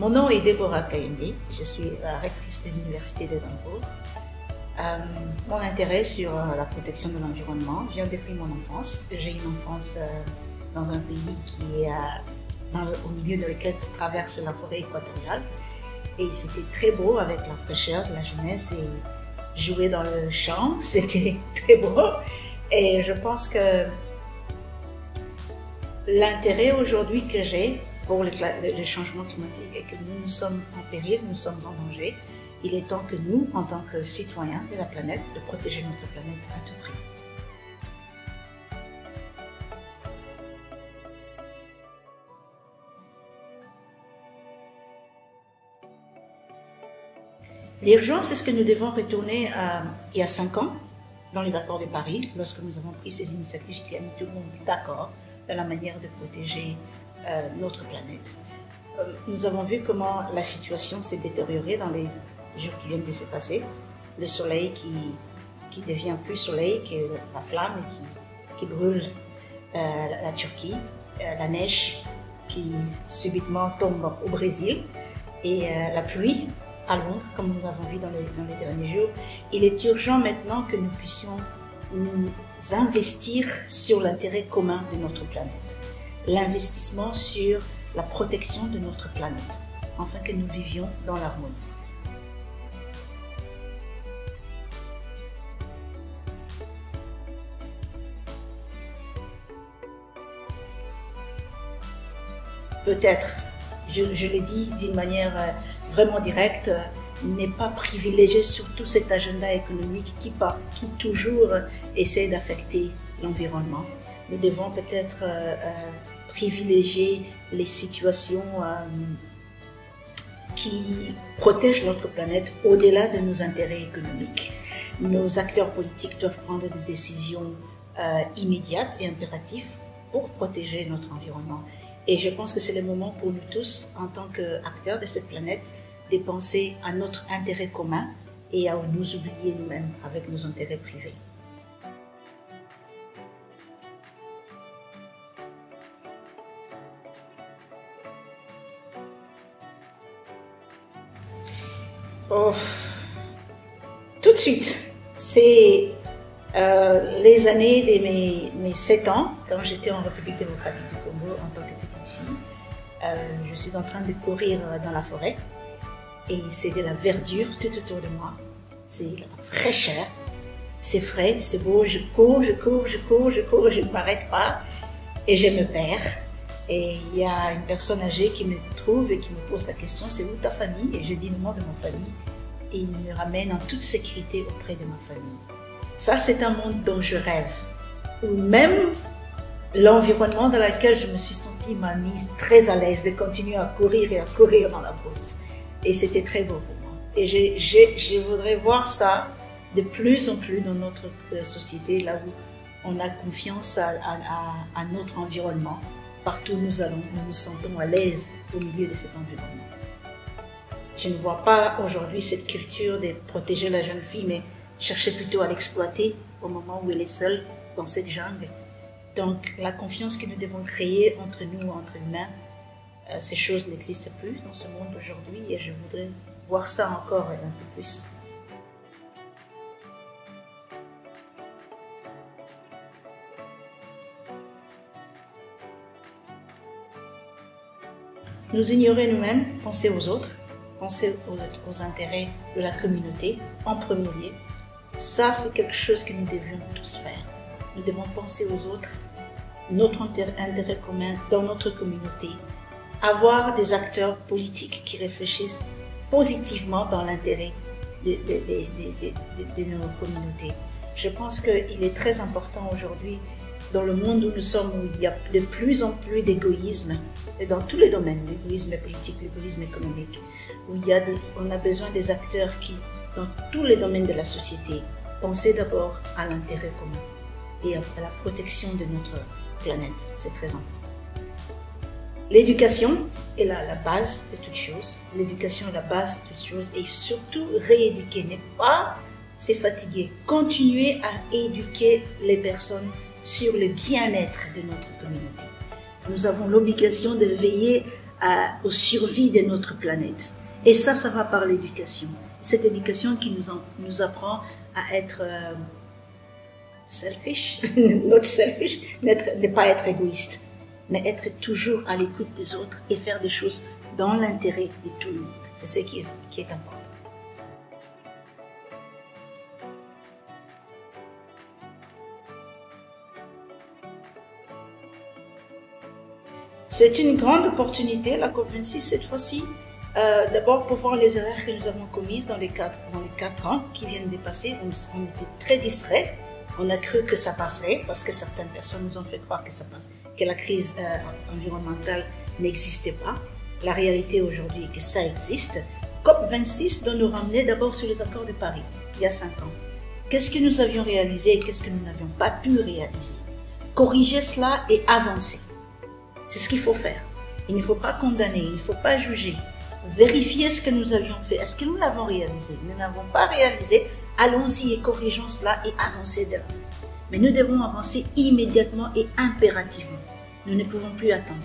Mon nom est Deborah Kayembe, je suis la rectrice de l'Université d'Édimbourg. Mon intérêt sur la protection de l'environnement vient depuis mon enfance. J'ai une enfance dans un pays qui est au milieu de lequel se traverse la forêt équatoriale. Et c'était très beau avec la fraîcheur de la jeunesse et jouer dans le champ, c'était très beau. Et je pense que l'intérêt aujourd'hui que j'ai pour le changement climatique est que nous sommes en péril, nous sommes en danger. Il est temps que nous, en tant que citoyens de la planète, de protéger notre planète à tout prix. L'urgence, c'est ce que nous devons retourner il y a 5 ans, dans les accords de Paris, lorsque nous avons pris ces initiatives qui ont mis tout le monde d'accord de la manière de protéger notre planète. Nous avons vu comment la situation s'est détériorée dans les jours qui viennent de se passer. Le soleil qui devient plus soleil que la flamme et qui brûle la Turquie, la neige qui subitement tombe au Brésil et la pluie à Londres, comme nous l'avons vu dans les derniers jours. Il est urgent maintenant que nous puissions nous investir sur l'intérêt commun de notre planète. L'investissement sur la protection de notre planète, afin que nous vivions dans l'harmonie. Peut-être, je l'ai dit d'une manière vraiment directe, n'est pas privilégié sur tout cet agenda économique qui toujours essaie d'affecter l'environnement. Nous devons peut-être privilégier les situations qui protègent notre planète au-delà de nos intérêts économiques. Nos acteurs politiques doivent prendre des décisions immédiates et impératives pour protéger notre environnement. Et je pense que c'est le moment pour nous tous, en tant qu'acteurs de cette planète, de penser à notre intérêt commun et à nous oublier nous-mêmes avec nos intérêts privés. Oh, tout de suite, c'est les années de mes 7 ans, quand j'étais en République démocratique du Congo en tant que petite fille. Je suis en train de courir dans la forêt et c'est de la verdure tout autour de moi. C'est la fraîcheur, c'est frais, c'est beau, je cours, je ne m'arrête pas et je me perds. Et il y a une personne âgée qui me trouve et qui me pose la question, c'est où ta famille? Et je dis le nom de ma famille et il me ramène en toute sécurité auprès de ma famille. Ça, c'est un monde dont je rêve, où même l'environnement dans lequel je me suis sentie m'a mise très à l'aise de continuer à courir dans la brousse. Et c'était très beau pour moi. Et je voudrais voir ça de plus en plus dans notre société, là où on a confiance à notre environnement. Partout où nous allons, nous nous sentons à l'aise au milieu de cet environnement. Je ne vois pas aujourd'hui cette culture de protéger la jeune fille, mais chercher plutôt à l'exploiter au moment où elle est seule dans cette jungle. Donc la confiance que nous devons créer entre nous, entre humains, ces choses n'existent plus dans ce monde d'aujourd'hui et je voudrais voir ça encore un peu plus. Nous ignorer nous-mêmes, penser aux autres, penser aux intérêts de la communauté en premier lieu. Ça, c'est quelque chose que nous devions tous faire. Nous devons penser aux autres, notre intérêt commun dans notre communauté, avoir des acteurs politiques qui réfléchissent positivement dans l'intérêt de nos communautés. Je pense qu'il est très important aujourd'hui, dans le monde où nous sommes, où il y a de plus en plus d'égoïsme, dans tous les domaines, l'égoïsme politique, l'égoïsme économique, où on a besoin des acteurs qui, dans tous les domaines de la société, pensent d'abord à l'intérêt commun et à la protection de notre planète. C'est très important. L'éducation est la base de toute chose. L'éducation est la base de toute chose et surtout rééduquer, ne pas se fatiguer, continuer à éduquer les personnes sur le bien-être de notre communauté. Nous avons l'obligation de veiller aux survies de notre planète. Et ça va par l'éducation. Cette éducation qui nous apprend à être selfish, not selfish, ne pas être égoïste, mais être toujours à l'écoute des autres et faire des choses dans l'intérêt de tout le monde. C'est ce qui est important. C'est une grande opportunité, la COP26, cette fois-ci, d'abord pour voir les erreurs que nous avons commises dans les 4 ans qui viennent de passer. On était très distraits, on a cru que ça passerait, parce que certaines personnes nous ont fait croire que ça passe, que la crise environnementale n'existait pas. La réalité aujourd'hui est que ça existe. COP26 doit nous ramener d'abord sur les accords de Paris, il y a 5 ans. Qu'est-ce que nous avions réalisé et qu'est-ce que nous n'avions pas pu réaliser? Corriger cela et avancer. C'est ce qu'il faut faire. Il ne faut pas condamner, il ne faut pas juger. Vérifier ce que nous avions fait. Est-ce que nous l'avons réalisé? Nous n'avons pas réalisé. Allons-y et corrigeons cela et avancez de l'avant. Mais nous devons avancer immédiatement et impérativement. Nous ne pouvons plus attendre.